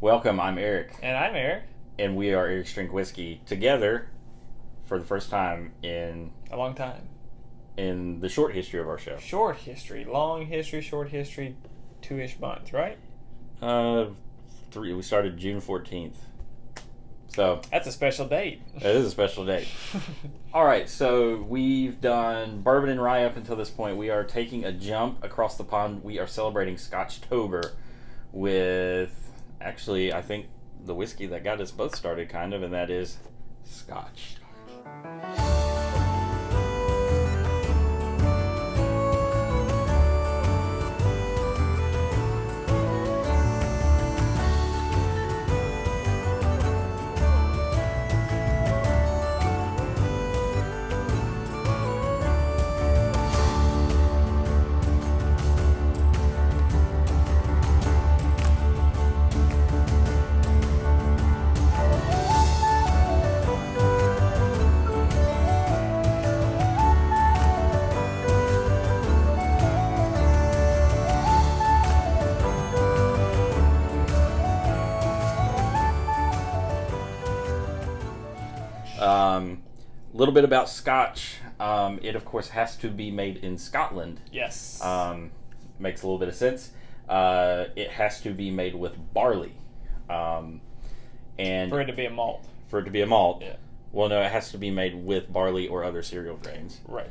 Welcome, I'm Eric, And I'm Eric. and we are Eric's Drink Whiskey together for the first time A long time. in the short history of our show. Short history, long history, short history, 2-ish months, right? We started June 14th, so That's a special date. it is a special date. All right, so we've done bourbon and rye up until this point. We are taking a jump across the pond. We are celebrating Scotchtober with, actually, I think the whiskey that got us both started, kind of, and that is Scotch. A little bit about Scotch. It, of course, has to be made in Scotland. Yes. Makes a little bit of sense. It has to be made with barley. And For it to be a malt. For it to be a malt. Yeah. Well, no, it has to be made with barley or other cereal grains. Right.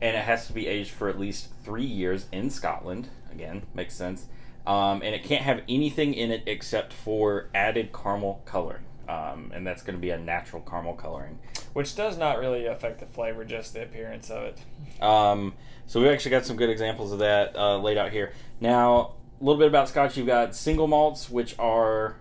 And it has to be aged for at least 3 years in Scotland. Again, makes sense. And it can't have anything in it except for added caramel coloring. And that's going to be a natural caramel coloring. Which does not really affect the flavor, just the appearance of it. So we've actually got some good examples of that laid out here. Now, a little bit about Scotch. You've got single malts, which are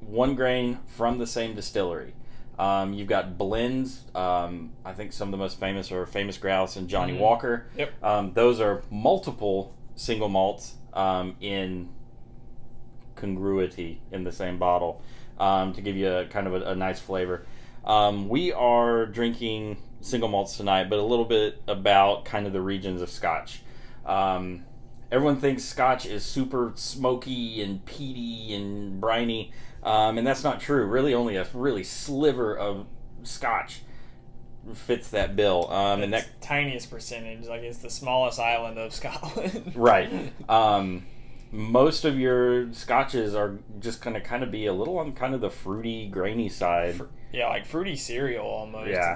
one grain from the same distillery. You've got blends. I think some of the most famous are Famous Grouse and Johnny Walker. Yep. Those are multiple single malts in congruity in the same bottle to give you a nice flavor. We are drinking single malts tonight, but a little bit about kind of the regions of Scotch. Everyone thinks Scotch is super smoky and peaty and briny, and that's not true. Really, only a really sliver of Scotch fits that bill. And that tiniest percentage, like it's the smallest island of Scotland. Right. Most of your Scotches are just going to kind of be a little on kind of the fruity, grainy side. Yeah, like fruity cereal almost. Yeah.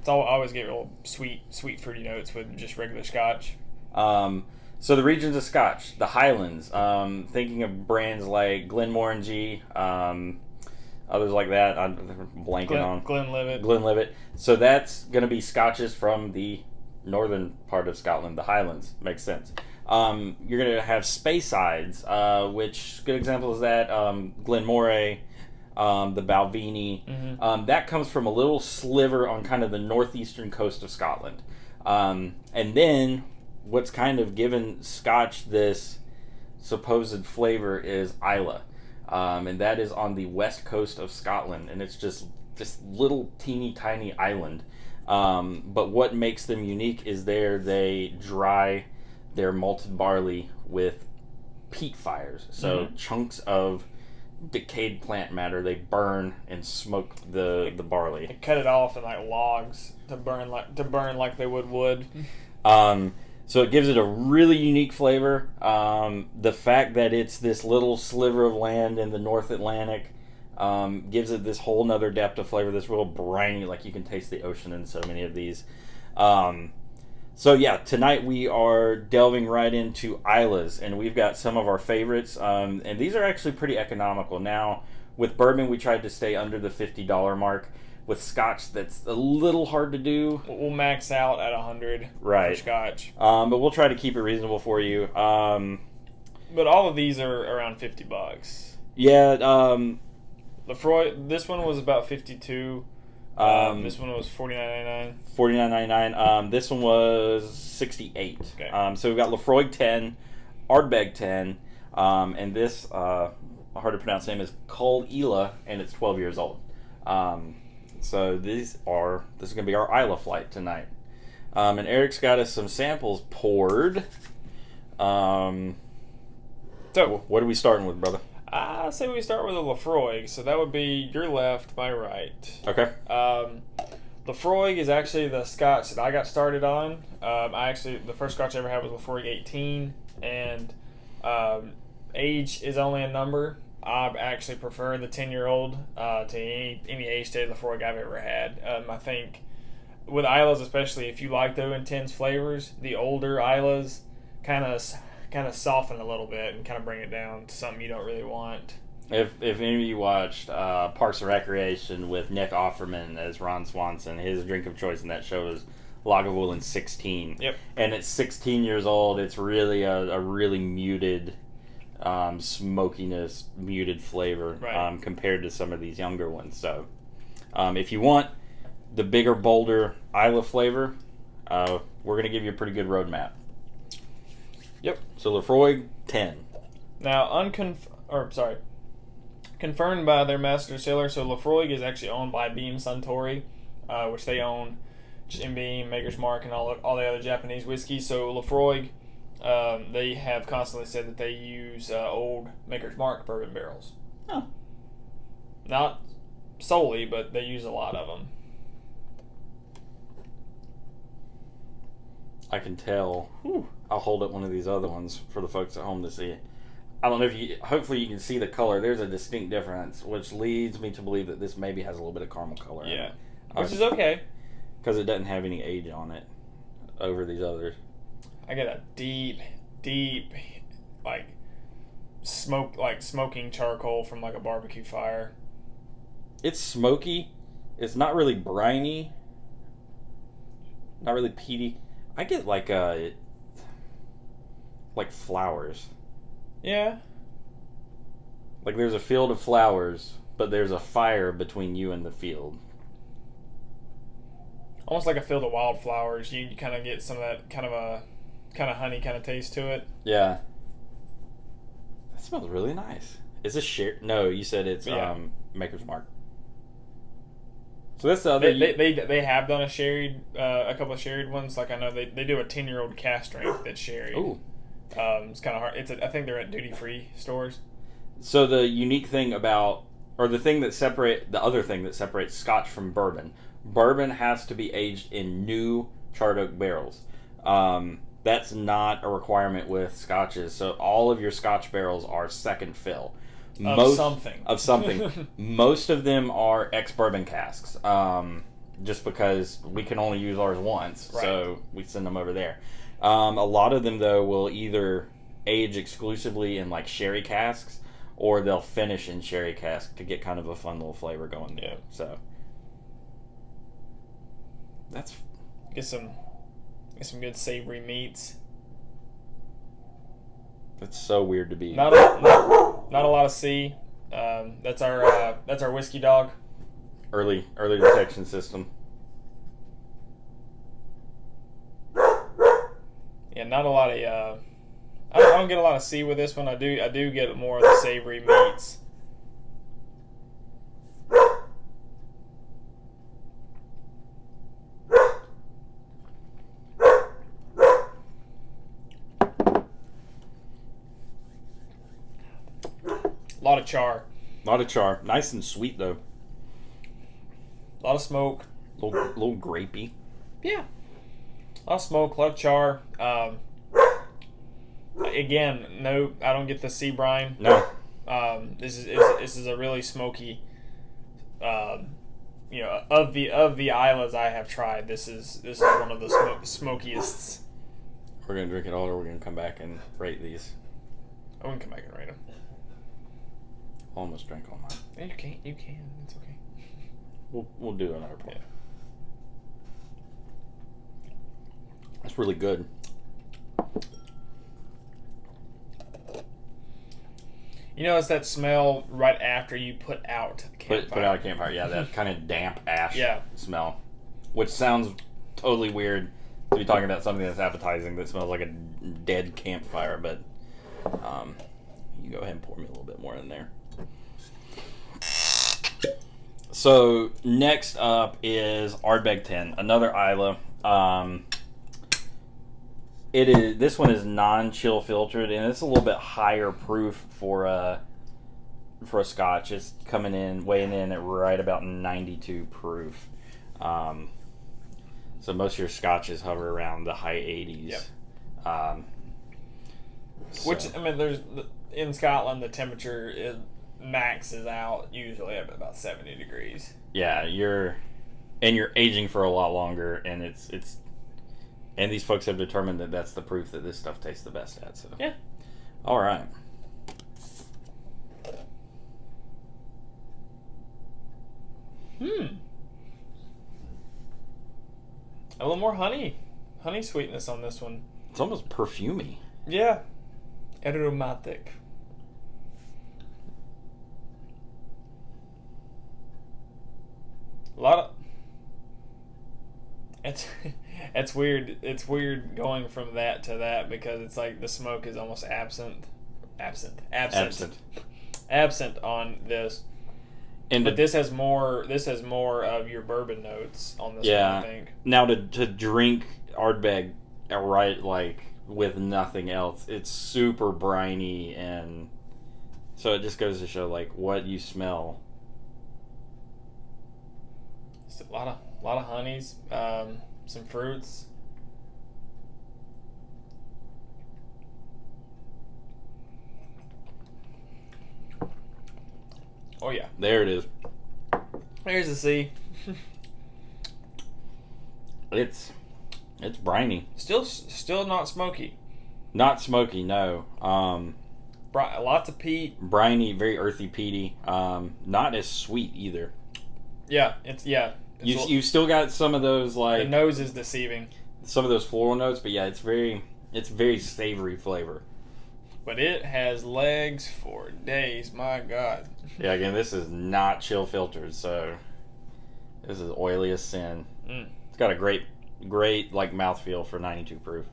I always get real sweet fruity notes with just regular Scotch. So the regions of Scotch, the Highlands, thinking of brands like Glenmorangie, others like that, I'm blanking on. Glenlivet. So that's going to be Scotches from the northern part of Scotland, the Highlands. Makes sense. You're going to have Speysides, which good example is that Glenmoray, the Balvenie. Mm-hmm. That comes from a little sliver on kind of the northeastern coast of Scotland. And then what's kind of given Scotch this supposed flavor is Islay. And that is on the west coast of Scotland. And it's just this little teeny tiny island. But what makes them unique is they dry their malted barley with peat fires. So chunks of decayed plant matter they burn and smoke the barley. They cut it off in like logs to burn like they would wood. So it gives it a really unique flavor. The fact that it's this little sliver of land in the North Atlantic gives it this whole nother depth of flavor, this real briny, like you can taste the ocean in so many of these. So yeah, tonight we are delving right into Islas, and we've got some of our favorites, and these are actually pretty economical. Now, with bourbon, we tried to stay under the $50 mark. With Scotch, that's a little hard to do. We'll max out at $100 right. for Scotch. But we'll try to keep it reasonable for you. But all of these are around $50. Yeah. Laphroaig, this one was about $52. This one was $49.99. $49.99. This one was $68. Okay. So we've got Laphroaig 10, Ardbeg 10, and this hard to pronounce name is Caol Ila, and it's 12 years old. So this is going to be our Islay flight tonight. And Eric's got us some samples poured. So what are we starting with, brother? I say we start with a Laphroaig. So that would be your left, my right. Okay. Laphroaig is actually the Scotch that I got started on. The first Scotch I ever had was Laphroaig 18, and age is only a number. I actually prefer the 10-year-old to any age state Laphroaig I've ever had. I think with Islas, especially if you like those intense flavors, the older Islas kind of soften a little bit and kind of bring it down to something you don't really want. If any of you watched Parks and Recreation with Nick Offerman as Ron Swanson, his drink of choice in that show is Lagavulin 16. Yep. And it's 16 years old. It's really a really muted smokiness, muted flavor right. Compared to some of these younger ones. So if you want the bigger, bolder Islay flavor, we're going to give you a pretty good roadmap. Yep. So Laphroaig 10. Now confirmed by their master distiller. So Laphroaig is actually owned by Beam Suntory, which they own Jim Beam, Maker's Mark, and all the other Japanese whiskeys. So Laphroaig, they have constantly said that they use old Maker's Mark bourbon barrels. Huh. Not solely, but they use a lot of them. I can tell. I'll hold up one of these other ones for the folks at home to see. I don't know if you. Hopefully, you can see the color. There's a distinct difference, which leads me to believe that this maybe has a little bit of caramel color. Yeah, which is okay because it doesn't have any age on it over these others. I get a deep, like smoking charcoal from like a barbecue fire. It's smoky. It's not really briny. Not really peaty. I get like flowers. Yeah. Like there's a field of flowers, but there's a fire between you and the field. Almost like a field of wildflowers. You kind of get some of that kind of honey kind of taste to it. Yeah. That smells really nice. Is this sherry? No, you said it's Maker's Mark. So that's the other. They have done a couple of sherried ones. Like I know they do a 10-year-old cask strength that's sherried. Ooh. It's kind of hard. I think they're at duty-free stores. So the unique thing about, or the other thing that separates Scotch from bourbon has to be aged in new charred oak barrels. That's not a requirement with Scotches. So all of your Scotch barrels are second fill. Of something. Most of them are ex-bourbon casks, just because we can only use ours once, right. So we send them over there. A lot of them, though, will either age exclusively in like sherry casks, or they'll finish in sherry cask to get kind of a fun little flavor going there. Yeah. So that's get some good savory meats. That's so weird to be. Not a lot of C. That's our whiskey dog. Early detection system. Yeah, not a lot of. I don't get a lot of C with this one. I do get more of the savory meats. A lot of char. Nice and sweet, though. A lot of smoke. Little grapey. Yeah. A lot of smoke, a lot of char. Again, no, I don't get the sea brine. No. This is a really smoky. Of the Islas I have tried, this is one of the smokiest. We're gonna drink it all, or we're gonna come back and rate these. I wouldn't come back and rate them. Almost drank all mine. Yeah, you can. It's okay. We'll do another pour. Yeah. That's really good. It's that smell right after you put out a campfire. Put out a campfire, yeah, that kind of damp ash smell. Which sounds totally weird to be talking about something that's appetizing that smells like a dead campfire, but you go ahead and pour me a little bit more in there. So next up is Ardbeg 10, another Islay. This one is non-chill filtered, and it's a little bit higher proof for for a Scotch. It's weighing in at right about 92 proof. So most of your Scotches hover around the high 80s. Yep. Which, I mean, in Scotland, the temperature maxes out usually at about 70 degrees. Yeah, you're aging for a lot longer, and and these folks have determined that that's the proof that this stuff tastes the best at. So yeah. All right. A little more honey sweetness on this one. It's almost perfumey. Yeah. Aromatic. A lot of... It's weird. It's weird going from that to that because it's like the smoke is almost absent on this. But this has more of your bourbon notes on this one, I think. Now to drink Ardbeg right, like, with nothing else, it's super briny, and so it just goes to show, like, what you smell. It's a lot of honeys, some fruits. Oh yeah, there it is. There's the C. It's briny. Still not smoky. Not smoky, no. Lots of peat. Briny, very earthy, peaty. Not as sweet either. Yeah, you still got some of those, like, the nose is deceiving. Some of those floral notes, but yeah, it's very savory flavor. But it has legs for days. My God. Yeah, again, this is not chill filtered, so this is oily as sin. It's got a great like mouthfeel for 92 proof.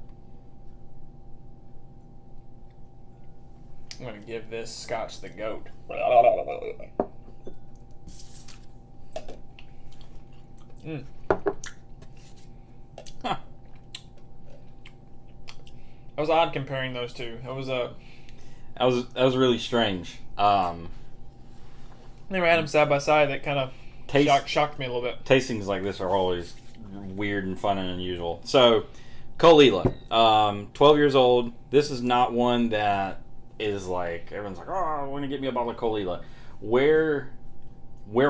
I'm gonna give this Scotch the goat. Huh. That was odd comparing those two. That was really strange. Never had them side by side. That kind of shocked me a little bit. Tastings like this are always weird and fun and unusual. So, Caol Ila, 12 years old. This is not one that is like, everyone's like, oh, I want to get me a bottle of Caol Ila. Where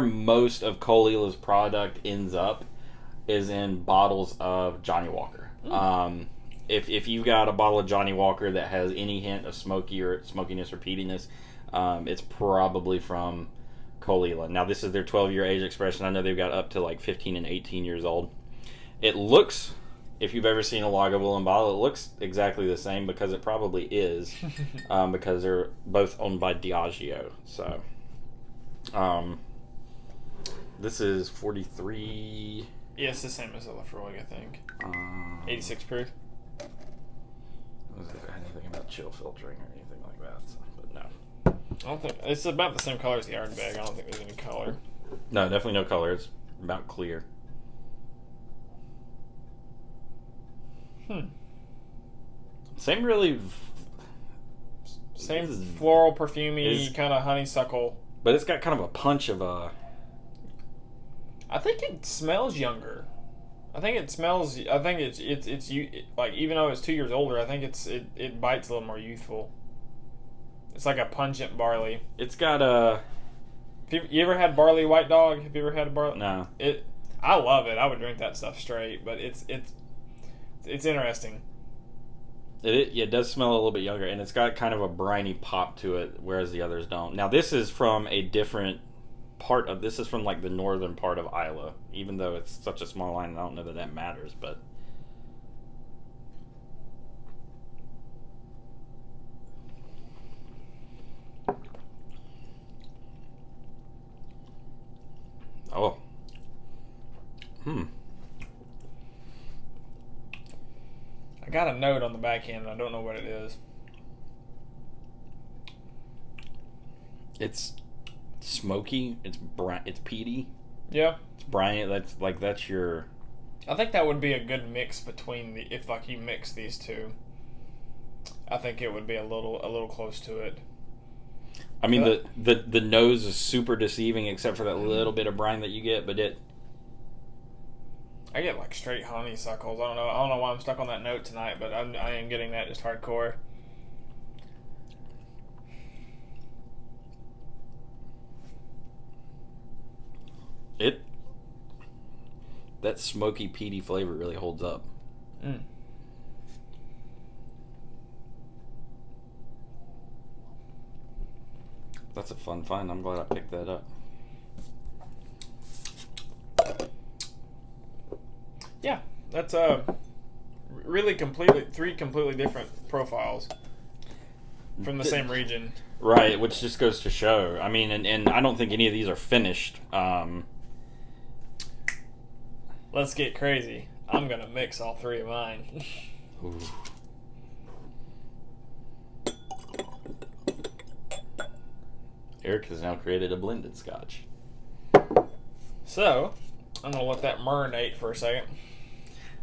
most of Caol Ila's product ends up is in bottles of Johnny Walker. If you've got a bottle of Johnny Walker that has any hint of smokiness or peatiness, it's probably from Caol Ila. Now, this is their 12-year age expression. I know they've got up to like 15 and 18 years old. It looks, if you've ever seen a Lagavulin bottle, it looks exactly the same because it probably is, because they're both owned by Diageo. So, this is 43. Yeah, it's the same as the Laphroaig, I think. 86 proof. I was anything about chill filtering or anything like that, so, but no. I don't think it's about the same color as the Ardbeg. I don't think there's any color. No, definitely no color. It's about clear. Same floral, perfumey, kind of honeysuckle. But it's got kind of a punch of a... I think it smells younger. I think it's like, even though it's 2 years older, I think it bites a little more youthful. It's like a pungent barley. It's got a... You ever had barley white dog? Have you ever had a barley? No. I love it. I would drink that stuff straight, but it's interesting. It does smell a little bit younger, and it's got kind of a briny pop to it, whereas the others don't. Now, this is from a different part of... This is from, like, the northern part of Islay. Even though it's such a small line, I don't know that matters, but... Oh. I got a note on the back end, and I don't know what it is. It's smoky. It's peaty. Yeah. It's briny. That's your... I think that would be a good mix between if like you mix these two. I think it would be a little close to it. I mean, the nose is super deceiving except for that little bit of brine that you get, but I get like straight honeysuckles. I don't know why I'm stuck on that note tonight, but I am getting that just hardcore. That smoky peaty flavor really holds up. Mm. That's a fun find. I'm glad I picked that up. Yeah, that's really three completely different profiles from the same region. Right, which just goes to show. I mean, and I don't think any of these are finished. Let's get crazy. I'm gonna mix all three of mine. Ooh. Eric has now created a blended scotch. So, I'm gonna let that marinate for a second.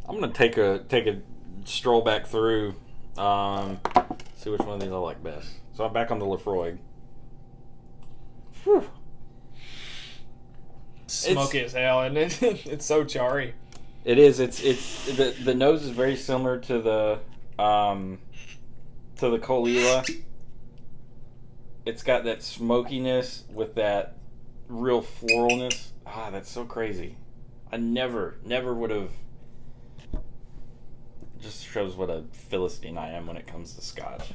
I'm gonna take a stroll back through, see which one of these I like best. So I'm back on the Laphroaig. Whew. Smoky as hell, and it's so charry. It is. It's the nose is very similar to the Caol Ila. It's got that smokiness with that real floralness. Ah, that's so crazy. I never would have. Just shows what a Philistine I am when it comes to Scotch.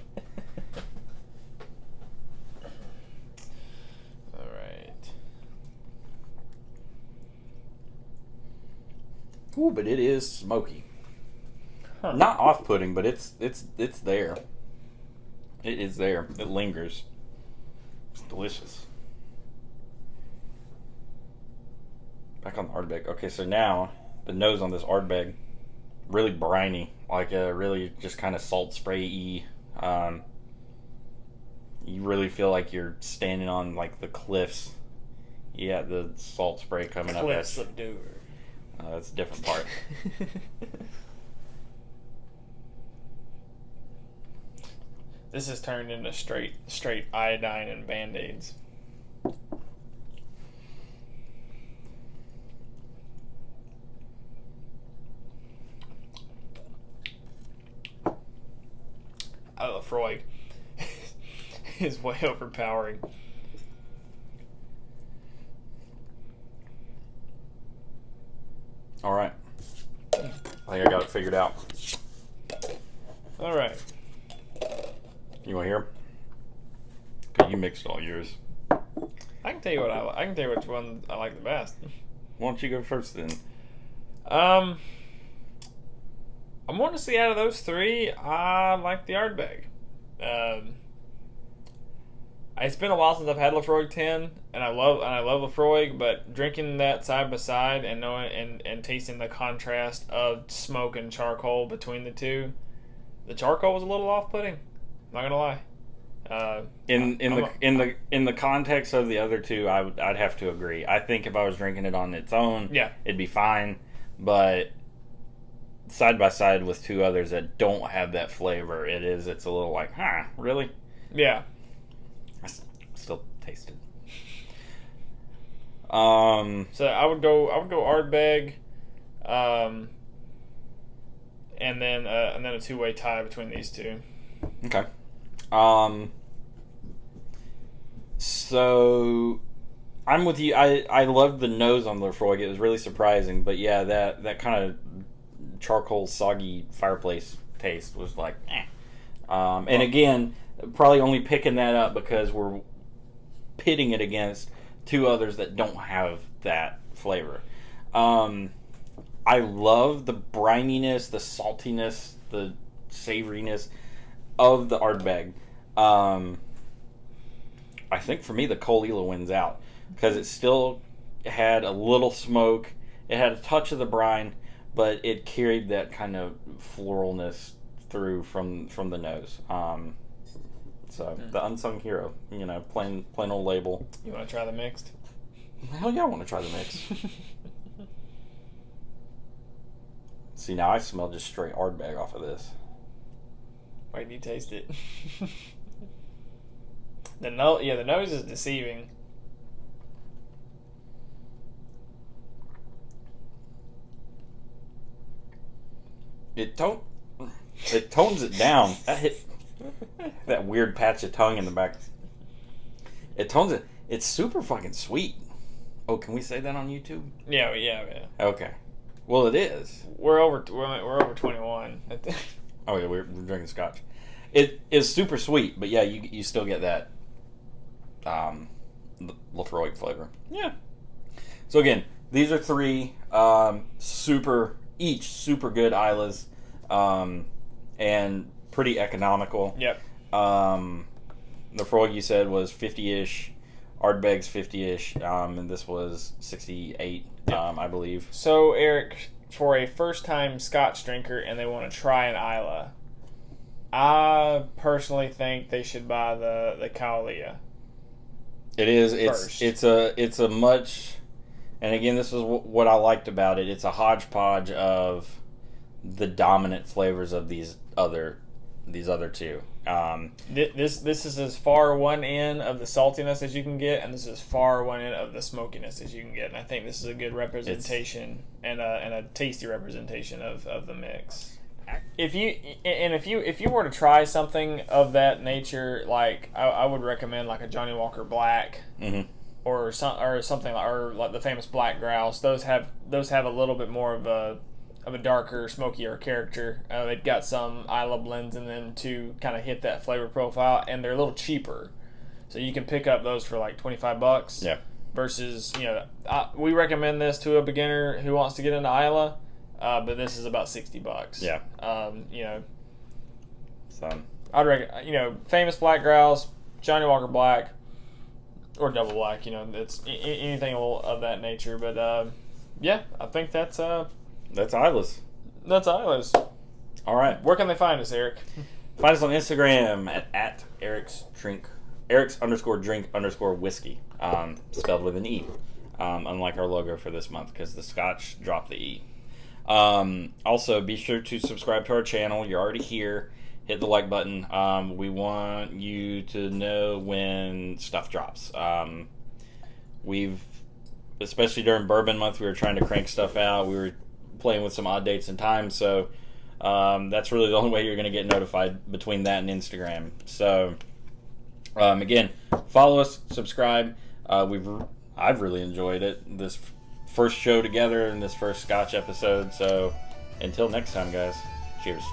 All right. Ooh, but it is smoky. Huh. Not off-putting, but it's there. It is there. It lingers. It's delicious. Back on the Ardbeg. Okay, so now the nose on this Ardbeg, really briny, like a really just kind of salt spray-y. You really feel like you're standing on like the cliffs. Yeah, the salt spray coming up. Cliffs of Dover. That's a different part. This has turned into straight iodine and Band-Aids. Laphroaig is way overpowering. All right. I think I got it figured out. All right. You want to hear? Okay, you mixed all yours. I can tell you what I can tell you which one I like the best. Why don't you go first then? I'm wanting to see out of those three, I like the Ardbeg. It's been a while since I've had Laphroaig 10, and I love Laphroaig, but drinking that side by side and knowing and tasting the contrast of smoke and charcoal between the two, the charcoal was a little off-putting. Not gonna lie. In the context of the other two, I'd have to agree. I think if I was drinking it on its own, yeah, it'd be fine. But side by side with two others that don't have that flavor, it's a little like, huh, really? Yeah. I still taste it. So I would go Ardbeg, and then a two-way tie between these two. Okay. So I'm with you. I loved the nose on Laphroaig. It was really surprising, but yeah, that kind of charcoal soggy fireplace taste was like, eh. And again, probably only picking that up because we're pitting it against two others that don't have that flavor. I love the brininess, the saltiness, the savoriness of the Ardbeg. I think for me the Caol Ila wins out because it still had a little smoke. It had a touch of the brine, but it carried that kind of floralness through from the nose. So the unsung hero, plain old label. You want to try the mixed? Hell yeah, I want to try the mix. See, now I smell just straight Ardbeg off of this. Wait, do you taste it? The nose is deceiving. It tones it down. That hit that weird patch of tongue in the back. It tones it. It's super fucking sweet. Oh, can we say that on YouTube? Yeah. Okay. Well, it is. We're over 21. Oh yeah, we're drinking scotch. It is super sweet, but yeah, you still get that Laphroaig flavor. Yeah. So again, these are three super good Islas, and pretty economical. Yep. Laphroaig you said was 50-ish, Ardbeg's 50-ish, and this was 68, I believe. So Eric, for a first-time Scotch drinker and they want to try an Islay, I personally think they should buy the Caol Ila. It is. It's a much, and again, this is what I liked about it. It's a hodgepodge of the dominant flavors of these other two. This is as far one end of the saltiness as you can get, and this is far one end of the smokiness as you can get. And I think this is a good representation and a tasty representation of the mix. If you were to try something of that nature, like I would recommend like a Johnny Walker Black, or something like the famous Black Grouse. Those have a little bit more of a darker, smokier character. They've got some Islay blends in them to kind of hit that flavor profile, and they're a little cheaper, so you can pick up those for like $25. Yeah. Versus, we recommend this to a beginner who wants to get into Islay. But this is about $60. Yeah. So I'd recommend, famous Black Grouse, Johnny Walker Black, or Double Black. It's anything of that nature. But yeah, I think that's Islas. That's Islas. All right. Where can they find us, Eric? Find us on Instagram at Eric's_drink_whiskey, spelled with an E. Unlike our logo for this month, because the Scotch dropped the E. Also, be sure to subscribe to our channel. You're already here. Hit the like button. We want you to know when stuff drops. Especially during Bourbon Month, we were trying to crank stuff out. We were playing with some odd dates and times, so that's really the only way you're going to get notified between that and Instagram. So, again, follow us, subscribe. I've really enjoyed it. This first show together in this first Scotch episode. So until next time, guys, cheers.